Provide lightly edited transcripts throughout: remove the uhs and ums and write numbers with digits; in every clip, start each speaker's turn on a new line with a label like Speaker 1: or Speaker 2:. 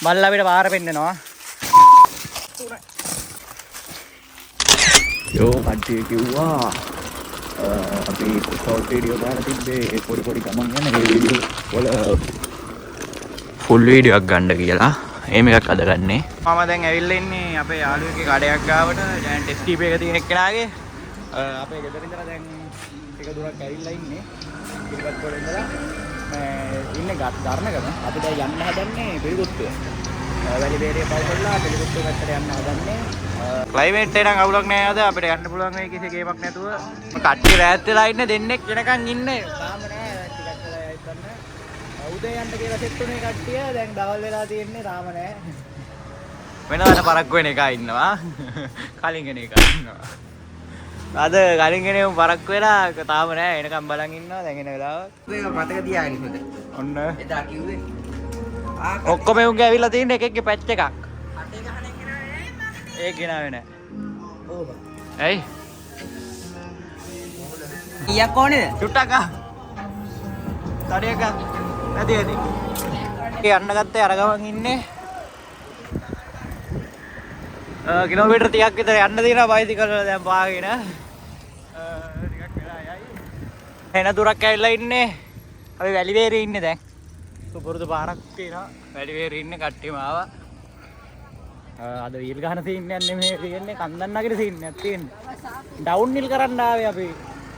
Speaker 1: බල්ලා අපිට පාර පෙන්නනවා.
Speaker 2: යෝ කට්ටිය කිව්වා අපි ෂෝට් වීඩියෝ දාලා තිබ්බේ පොඩි ගමන් යන ඒ වීඩියෝ වල ෆුල් වීඩියෝ එකක් ගන්න කියලා. එහෙම එකක් අද ගන්නේ.
Speaker 1: මම දැන් ඇවිල්ලා ඉන්නේ අපේ යාළුවෙක්ගේ කඩයක් ගාවට. දැන් ටෙස්ට් එක තියෙන එක්කෙනාගේ අපේ ගෙදර ඉඳලා දැන් ටික දුරක් ඇවිල්ලා ඉන්නේ. පිළිපත් වල ඉඳලා ඉන්නේ ධර්මකම. අපි දැන් යන්න හදන්නේ පිළිගුත්තුව. වැඩි බේරිය පල් කරලා පිළිගුත්තුව පැත්තට යන්න හදන්නේ. ක්ලයිමේට් එක නම් අවුලක් නෑ අද අපිට යන්න පුළුවන් වෙයි කිසි ගේමක් නැතුව. කට්ටිය රැත් වෙලා ඉන්නේ දෙන්නෙක් වෙනකන් ඉන්නේ. තාම නෑ ටිකක් වෙලා යන්න. උදේ යන්න කියලා සෙට් උනේ කට්ටිය දැන් දවල් වෙලා තියෙන්නේ තාම නෑ. වෙනදාට පරක්කු වෙන එකා ඉන්නවා. කලින් කෙනෙක් ඉන්නවා. අද කලින් කෙනෙක් පරක්කු වෙලා තාම නෑ එනකම් බලන් ඉන්නවා දැන් එන වෙලාව.
Speaker 3: ඒක මතක තියාගෙන ඉන්නද?
Speaker 1: ඔන්න
Speaker 3: එදා කිව්වේ.
Speaker 1: ඔක්කොම උන්ගේ ඇවිල්ලා තියෙන එකෙක්ගේ පැච් එකක්. ඒක ගෙනාවේ නෑ.
Speaker 3: ඕව.
Speaker 1: ඇයි?
Speaker 3: ඊයක් ඕනේද?
Speaker 1: චුට්ටක් ආ. තඩියක නැති ඇති. යන්න ගත්තේ අර ගමන් ඉන්නේ. කිලෝමීටර් 30ක් විතර යන්න තියෙනවා බයිසිකල් වල දැන් පාගෙන. ටිකක් වෙලා යයි. එන දුරක් ඇවිල්ලා ඉන්නේ. අපි වැලිවේරේ ඉන්නේ දැන්. සුපුරුදු පාරක් තියෙනවා. වැලිවේරේ ඉන්නේ කට්ටියම ආවා. අද වීල් ගහන සීන් එකක් නෙමෙයි තියෙන්නේ කන්දන් නගර සීන් එකක් තියෙන්නේ. ඩවුන් හිල් කරන්න ආවේ අපි.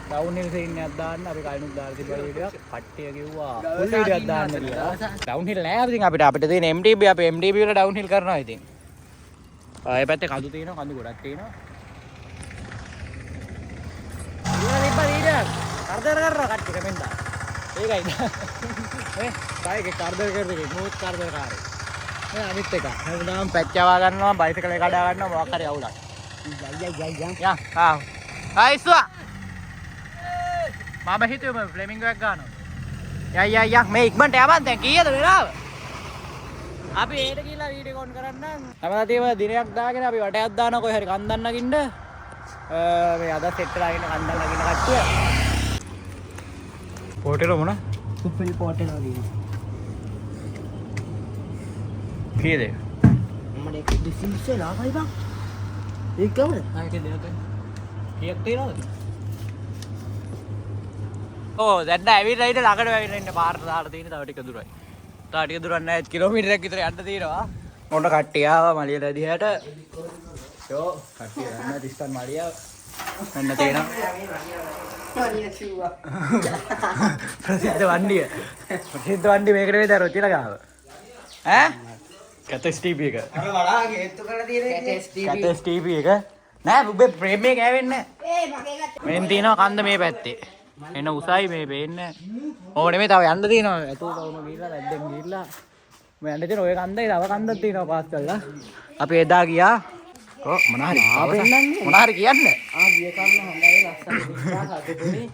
Speaker 1: ඩවුන් හිල් සීන් එකක් දාන්න අපි කලිනුත් දාලා තිබ්බ වීඩියෝ එකක්. කට්ටිය කිව්වා ෆුල් වීඩියෝ එකක් දාන්න කියලා. ඩවුන් හිල් නෑ ඉතින් අපිට තියෙන MTB අපි MTB වල ඩවුන් හිල් කරනවා ඉතින්. ඒ පැත්තේ කඳු තියෙනවා කඳු ගොඩක් තියෙනවා. ඉතින් තිබ්බ වීඩියෝ එකක්. කරදර කරනවා කට්ටිය කමෙන්ට් දාන්න. ඒකයි. බයික් එක කරදර කරන්නේ මොකක් කරදර කාරේ. අනිත් එක හැමදාම පැච්චවා ගන්නවා බයිසිකල් එක කඩා ගන්නවා මොකක් හරි අවුලක්. යා ආ ආයිස්වා මම හිතුවේ ෆ්ලෙමින්ගෝ එකක් ගන්නවා. යා මේ ඉක්මනට යපන් දැන් කීයද වෙලාව? අපි ඒට ගිහලා වීඩියෝ කොන් කරන්න. හැමදාම දිනයක් දාගෙන අපි වටයක් දානවා කොයි හරි කන්දන් නගින්න. මේ අද සෙට් ලාගෙන කන්දන් නගින්න කට්ටිය. පොටේල මොන?
Speaker 3: සුපිරි පොටේල වගේ.
Speaker 1: කීයද?
Speaker 3: මම ඒක ඩිසිම්සේ ලාගයි බං. ඒක ගමන.
Speaker 1: ආයෙත් දෙයක්. කීයක් තියෙනවද? ඕ දැන් ඇවිල්ලා ඉන්න ළඟට ඇවිල්ලා ඉන්න පාරට දාලා තියෙන තව ටික දුරයි. තව ටික දුරක් නැහැ කිලෝමීටරයක් විතර යන්න තියෙනවා. මොන කට්ටිය ආවා මලියලා දිහාට. යෝ කට්ටිය යන්න දිස්තන් මලියා. මෙන්න තියෙනවා.
Speaker 3: මලිය කිව්වා.
Speaker 1: ප්‍රසිද්ධ වණ්ඩිය. ප්‍රසිද්ධ වණ්ඩිය මේකට වේද රොචිලා ගාව. ඈ? කැටස් ටීවී එක.
Speaker 3: අර වඩා හේතු කරලා තියෙන
Speaker 1: කැටස් ටීවී එක. නෑ ඔබේ ප්‍රේම් එක ගෑවෙන්නේ නෑ. මෙන් තියෙනවා කන්ද මේ පැත්තේ. එන උසයි මේ පේන්නේ. ඕනේ මේ තව යන්න තියෙනවා. ඇතුල් කවුම ගිහිල්ලා වැද්දෙන් ගිහිල්ලා මේ යන්න තියෙන ඔය කන්දේ තව කන්දක් තියෙනවා පාස් කරලා. අපි එදා ගියා. ඔව් මොනාරි මොනාරි කියන්නේ.
Speaker 3: ගිය කන්න හොඳයි ලස්සන දෙයක් හදපුනේ.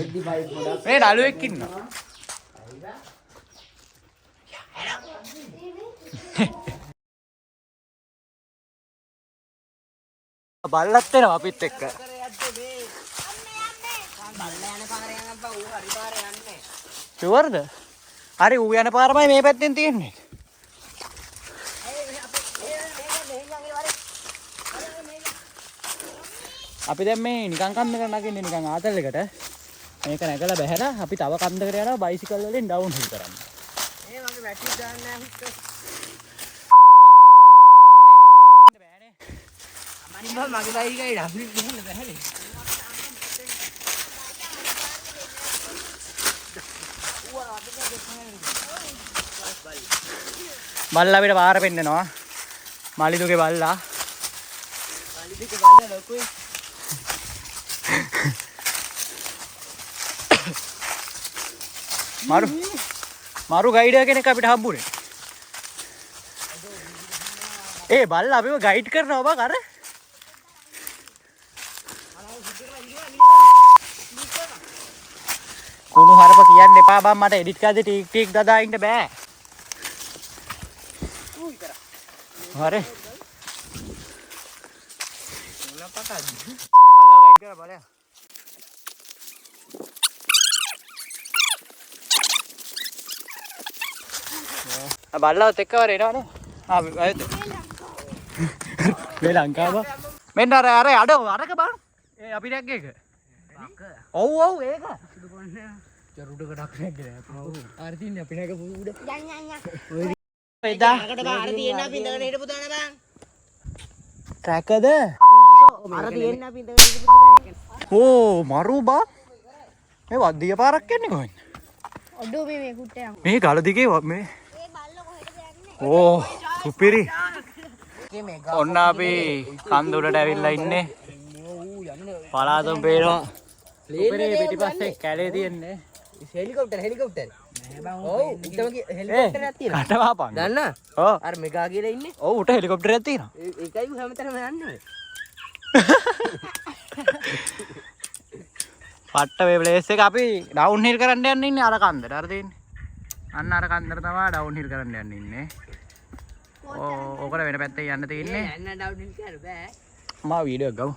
Speaker 3: එද්දි බයික් ගොඩක්.
Speaker 1: මේ නළුවෙක් ඉන්නවා. බල්ලත් එනවා අපිත් එක්ක. ෂුවර්ද? හරි ඌ යන පාරමයි මේ පැත්තෙන් තියෙන්නේ. අපි දැන් මේ නිකන් කන්දකට නගින්නේ නිකන් ආතල් එකට. මේක නැගලා බැහැලා අපි තව කන්දකට යනවා බයිසිකල් වලින් ඩවුන් හිල් කරන්න.
Speaker 3: ඒ වගේ වැටි දාන්න නැහැ හිට. අමනින්ම මගේ බයිකයි ඩබ්ලිව් ගහන්න බැහැනේ.
Speaker 1: බල්ලා අපිට පාර පෙන්නනවා. මලිදුගේ බල්ලා.
Speaker 3: මලිදුගේ බල්ලා ලොකුයි.
Speaker 1: මාරු ගයිඩර් කෙනෙක් අපිට හම්බුනේ. ඒ බල්ලා අපිව ගයිඩ් කරනවා බං අර. කුණු හරප කියන්න එපා බං මට එඩිට් කරද්දි ටීක් ටීක් දදා ඉන්න බෑ. හරි. බල්ලා ගයිඩ් කරලා බලන්න. බල්ලවත් එක්කවර එනවනේ. ආයෙත් මේ ලංකාව. මෙන්න අර අඩ අරක බලන්න. ඒ අපි නැග්ගේ එක. ඔව් ඔව් ඒක. සුදු කොන්නේ. චරුඩකට අපි නැග්ගේ. ඔව්. අර තින්නේ අපි නැග පුඩ. යන්. එදා. අකට බා අර තියෙන අපි ඉඳගෙන හිටපු දාන බං. ට්‍රැකද? අර තියෙන අපි ඉඳගෙන හිටපු දාන. ඕ මරු බා. මේ වද්දිය පාරක් යන්නේ කොහෙන්ද? ඔඩෝ මේ කුට්ටයක්. මේ ගල දිගේ මේ. ඒ බල්ල කොහෙද යන්නේ? ඕ සුපිරි. ඔන්න අපි කන්දුලට ඇවිල්ලා ඉන්නේ. පලාතුම් පේනවා. සුපිරි පිටිපස්සේ කැලේ තියෙන්නේ. හෙලිකොප්ටර්. ඔව් ඉතම හෙලිකොප්ටරයක් තියෙනවා. කටවාපන්. දන්න? ඔව්. අර මෙගා කියලා ඉන්නේ. ඔව් උට හෙලිකොප්ටරයක් තියෙනවා. ඒකයි හැමතැනම යන්නේ. පට්ට වේ ප්ලේස් එක අපි ඩවුන් හිල් කරන්න යන්න ඉන්නේ අර කන්දට. අර තියෙන්නේ. අන්න අර කන්දට තමයි ඩවුන් හිල් කරන්න යන්න ඉන්නේ. ඕකට වෙන පැත්තේ යන්න තියෙන්නේ. යන්න ඩවුන් හිල් කරන්න බෑ. මා වීඩියෝ එකක් ගමු.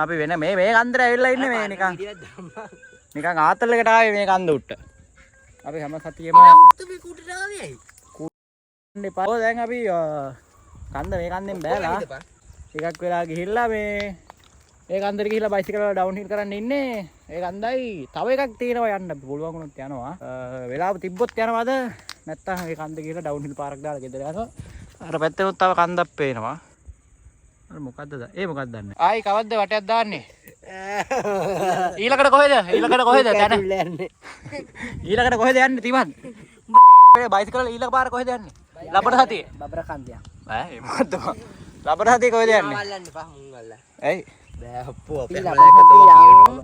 Speaker 1: අපි වෙන මේ කන්දට ඇවිල්ලා ඉන්නේ මේ නිකන් ආතල් එකට ආවේ මේ කන්ද උට්ට. අපි හැම සතියෙම මේ කුටට ආවේයි. කුට්ටේ එපා. දැන් අපි කන්ද මේ කන්දෙන් බෑලා. ටිකක් වෙලා ගිහිල්ලා මේ කන්දට ගිහිල්ලා බයිසිකල් වල ඩවුන් හිල් කරන්න ඉන්නේ. ඒ කන්දයි තව එකක් තියෙනවා යන්න පුළුවන් වුණොත් යනවා. වෙලාව තිබ්බොත් යනවාද? නැත්තම් ඒ කන්ද ගිහිල්ලා ඩවුන් හිල් පාරක් දාලා ගෙදර යනවා. අර පැත්තෙමුත් තව කන්දක් පේනවා. අර මොකද්ද? මොකක්ද දන්නේ? ආයි කවද්ද වටයක් දාන්නේ? ඊළඟට කොහෙද? දැන. ඊළඟට කොහෙද යන්නේ තිමන්? මේ බයිසිකල් වල ඊළඟ පාර කොහෙද යන්නේ? ලබර හතියේ. බබර කන්දියක්. ඈ මොකද්ද? ලබර හතියේ කොහෙද යන්නේ? මල්ලන්නේ පහ මුන් වල. ඇයි? බෑ අප්පෝ අපේ හැමලකට කියනවා.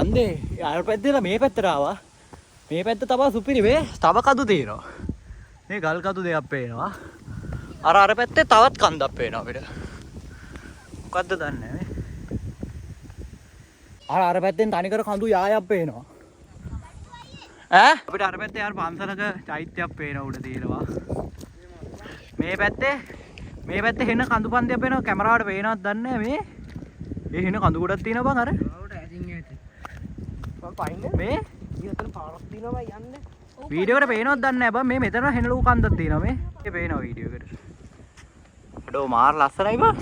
Speaker 1: අන්දේ අර පැත්තේ මේ පැත්තට ආවා. මේ පැත්ත තමයි සුපිරි වේ. තව කඳු තියෙනවා. මේ ගල් කඳු දෙකක් පේනවා. අර පැත්තේ තවත් කන්දක් පේනවා අපිට. මොකද්ද දන්නේ නැහැ. අර පැත්තෙන් තනිකර කඳු යායක් පේනවා. ඈ අපිට අර පැත්තේ යාර පන්සලක චෛත්‍යයක් පේනවා උඩ තියෙනවා. මේ පැත්තේ හෙන කඳු පන්තියක් පේනවා. කැමරාවට පේනවද දන්නේ නැහැ මේ. ඒ හෙන කඳු ගොඩක් තියෙනවා බං අර. මේ ඉතින් පාරක් තියෙනවා යන්න. වීඩියෝ එකට පේනවද දන්නේ නැහැ බං. මේ මෙතන හෙන ලොකු කන්දක් තියෙනවා මේ. ඒ පේනවා වීඩියෝ එකට. අඩෝ මාර ලස්සනයි බං.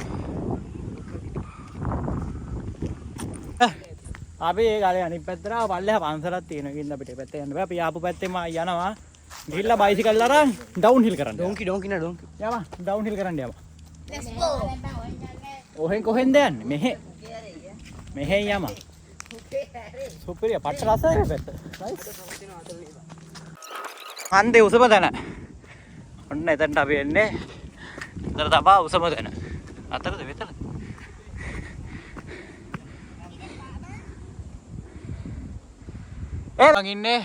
Speaker 1: අපි ඒ ගාලේ අනිත් පැත්තට ආව පල්ලෙහා පන්සලක් තියෙනවා. ඉතින් අපිට ඒ පැත්තේ යන්න බෑ. අපි ආපු පැත්තේම යනවා. ගිහිල්ලා බයිසිකල් අරන් ඩවුන් හිල් කරන්න. ඩොන්කි. යමා ඩවුන් හිල් කරන්න යමා. let's go. කොහෙන්ද යන්නේ? මෙහෙ යමා. සුපිරිය පට්ට ලස්සනයි මේ පැත්ත. හන්දේ උසම තැන. ඔන්න එතනට අපි එන්නේ. එතන තමයි උසම තැන. අතරද වෙතද? මං ඉන්නේ.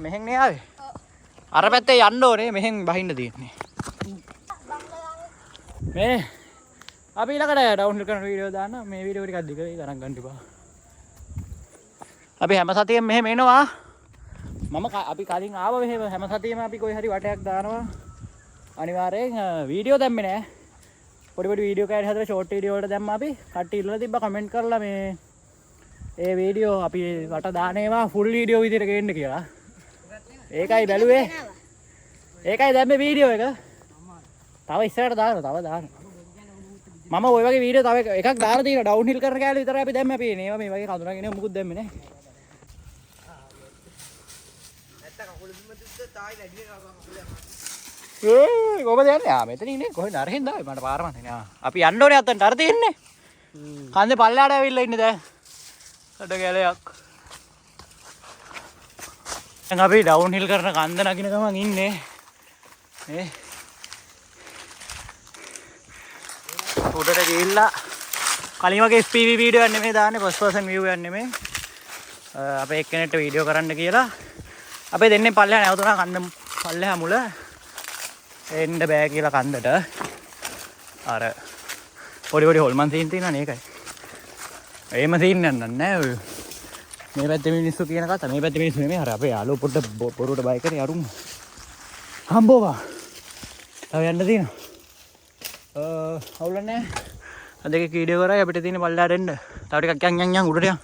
Speaker 1: මෙහෙන් නේ ආවේ. අර පැත්තේ යන්න ඕනේ. මෙහෙන් බහින්න තියෙන්නේ. මේ අපි ඊළඟට ඩවුන්ලෝඩ් කරන වීඩියෝ දාන්න. මේ වීඩියෝ ටිකක් දිග වෙයි ගණන් ගන්න එපා. අපි හැම සතියෙම මෙහෙම එනවා. අපි කලින් ආව මෙහෙම හැම සතියෙම අපි කොයි හරි වටයක් දානවා. අනිවාර්යෙන් වීඩියෝ දැම්මේ නෑ. පොඩි වීඩියෝ කෑලි හදලා ෂෝට් වීඩියෝ වලට දැම්මා අපි. කට්ටිය ඉල්ලලා තිබ්බා කමෙන්ට් කරලා මේ ඒ වීඩියෝ අපි වට දානේවා ෆුල් වීඩියෝ විදිහට ගේන්න කියලා. ඒකයි බැලුවේ. ඒකයි දැම්මේ වීඩියෝ එක. තව ඉස්සරහට දාන්න. මම ওই වගේ වීඩියෝ තව එකක් දාලා තියෙනවා. ඩවුන් හිල් කරන කෑලි විතරයි අපි දැම්මේ. අපි නේවා මේ වගේ කඳුනගෙන මොකුත් දැම්මේ නෑ. කොහමද යන්නේ? මෙතන ඉන්නේ කොහෙන්ද? අරහෙන් දාවේ මට පාර මතන්නේ. අපි යන්න ඕනේ අතන්ට අර තියෙන්නේ. කන්දේ පල්ලෙහාට ඇවිල්ලා ඉන්නේ දැන්. කඩ ගැලයක්. දැන් අපි ඩවුන් හිල් කරන කන්ද නගින ගමන් ඉන්නේ. උඩට ගිහිල්ලා කලින් වගේ FPV වීඩියෝ එකක් නෙමෙයි දාන්නේ ෆස්ට් පර්සන් view එකක් නෙමෙයි. අපේ එක්කෙනෙක්ට වීඩියෝ කරන්න කියලා අපේ දෙන්නේ පල්ලෙහා නැවතුණා කන්ද පල්ලෙහා මුල එන්න බෑ කියලා කන්දට. අර පොඩි හොල්මන් සීන් තියෙනවා නේ ඒකයි. එහෙම සීන් යන්න නෑ ඔය. මේ පැත්තේ මිනිස්සු කියන කතා මේ පැත්තේ මිනිස්සු නෙමෙයි. අර අපේ යාළුවෝ පොඩ්ඩ පොරුවට බයි කරේ අරුම්. හම්බෝවා. තව යන්න තියෙනවා. අවුල නැහැ. අද එක වීඩියෝ කරා අපිට තියෙන පල්ලෙහාට එන්න. තව ටිකක් යන් උඩට යන්.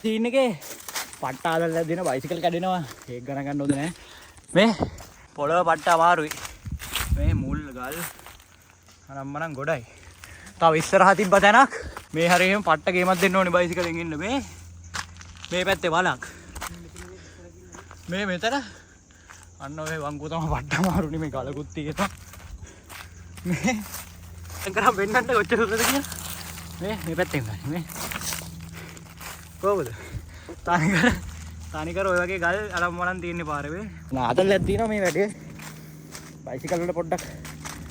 Speaker 1: සීන් එකේ පට්ට ආදල්ලා දෙන බයිසිකල් කැඩෙනවා. ඒක ගණන් ගන්න හොඳ නෑ. මේ පොළව පට්ට අමාරුයි. මේ මුල් ගල් අනම්මනම් ගොඩයි. තව ඉස්සරහ තිබ්බ තැනක් මේ හරියම පට්ට ගේමක් දෙන්න ඕනේ බයිසිකලෙන් ඉන්න මේ පැත්තේ වලක්. මේ මෙතන අන්න ඔය වංගුව තමයි පට්ට අමාරුනේ මේ ගලකුත් තියෙනවා. මේ එංගරම් වෙන්නන්න ඔච්චර උරද කියලා. මේ පැත්තෙන් ගන්න මේ. කොහොමද? තනිකර ඔය වගේ ගල් අරම්මනම් තියෙන්නේ පාරේ මේ. නාදල්ලක් තියෙනවා මේ වැඩේ. බයිසිකල් වල පොඩ්ඩක්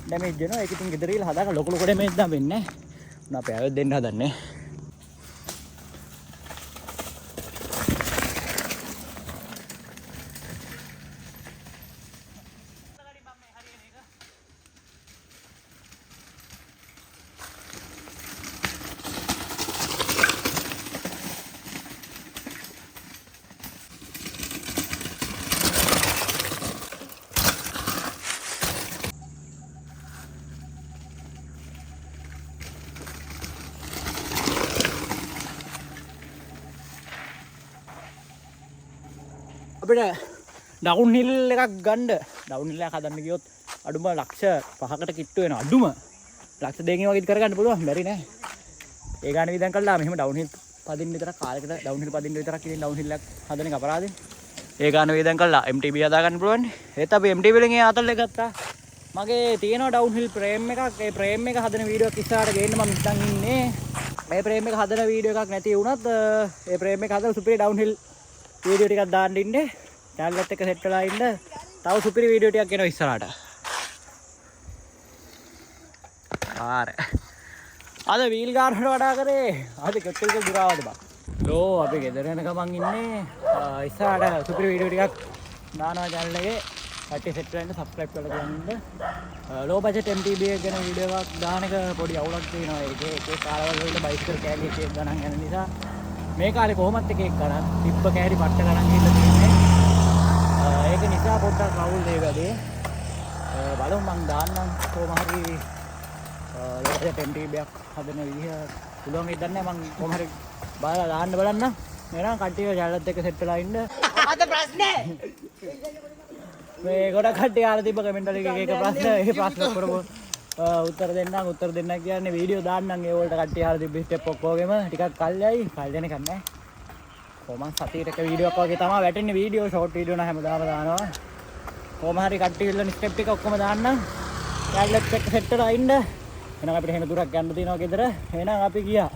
Speaker 1: ඩැමේජ් වෙනවා. ඒක ඉතින් ගෙදර ගිහලා හදාගන්න ලොකු ලොකු ඩැමේජ් නම් වෙන්නේ නැහැ. උනා අපේ අයත් දෙන්න හදන්නේ. අපිට ඩවුන් හිල් එකක් ගන්න ඩවුන් හිල් එකක් හදන්න ගියොත් අඩුම ලක්ෂ 5කට කිට්ටු වෙනවා. අඩුම ලක්ෂ 2කින් වගේ කරගන්න පුළුවන්. බැරි නෑ. ඒ ගාන විදන් කළා මෙහෙම ඩවුන් හිල් පදින්න විතරක් කාලයකට ඩවුන් හිල් පදින්න විතරක් ඉතින් ඩවුන් හිල් එකක් හදන එක අපරාධෙන්. ඒ ගාන විදන් කළා MTB හදා ගන්න පුළුවන්. ඒත් අපි MTB වලින් ඒ අතල් එක ගත්තා. මගේ තියෙනවා ඩවුන් හිල් ප්‍රේම් එකක්. ඒ ප්‍රේම් එක හදන වීඩියෝ එකක් ඉස්සරහට ගේන්න මම හිතන් ඉන්නේ. මේ ප්‍රේම් එක හදන වීඩියෝ එකක් නැති වුණත් ඒ ප්‍රේම් එක හදලා සුපිරි ඩවුන් හිල් වීඩියෝ ටිකක් දාන්න ඉන්නේ. channel එකත් එක්ක සෙට් වෙලා ඉන්න. තව සුපිරි වීඩියෝ ටිකක් එනවා ඉස්සරහට. ආර. අද වීල් ගානට වඩා කරේ. අද කෙට්ටල් එක දුරාවද බං. ලෝ අපි ගෙදර යන ගමන් ඉන්නේ. ඉස්සරහට සුපිරි වීඩියෝ ටිකක් දානවා channel එකේ. කට්ටිය සෙට් වෙලා ඉන්න subscribe කරලා ගන්න. low budget MTB එක ගැන වීඩියෝ එකක් දාන එක පොඩි අවුලක් තියෙනවා. ඒකේ කාලවල වල බයිසිකල් කෑලි එකක් ගණන් යන නිසා මේ කාලේ කොහොමත් එකක් ගණන් තිබ්බ කෑලි පට්ට ගණන් ගිහලා තියෙන්නේ. ඒක නිසා පොඩ්ඩක් අවුල් ඒ වැඩේ. බලමු මං දාන්නම් කොහොම හරි low budget MTB එකක් හදන විදිහ පුළුවන් ඉදන්නේ නැහැ. මං කොහොම හරි බලලා දාන්න බලන්න. එහෙනම් කට්ටිය channel එකත් එක්ක සෙට් වෙලා ඉන්න. අද ප්‍රශ්නේ මේ ගොඩක් කට්ටිය අහලා තිබ්බ කමෙන්ට් වල එක ප්‍රශ්න ඒ ප්‍රශ්න කරපො උත්තර දෙන්න කියන්නේ වීඩියෝ දාන්නම් ඒ වලට කට්ටිය අහලා තිබ්බ ස්ටෙප් ඔක්කොගෙම ටිකක් කල්යයි කල් දෙන එකක් නැහැ කොහොමද සතියට එක වීඩියෝ එකක් වගේ තමයි වැටෙන්නේ වීඩියෝ ෂෝට් වීඩියෝ නම් හැමදාම දානවා කොහොම හරි කට්ටිය ඉල්ලන ස්ටෙප් ටික ඔක්කොම දාන්නම් channel එක සෙට් කරලා ඉන්න එහෙනම් අපිට එහෙම දුරක් යන්න තියෙනවා ගෙදර එහෙනම් අපි ගියා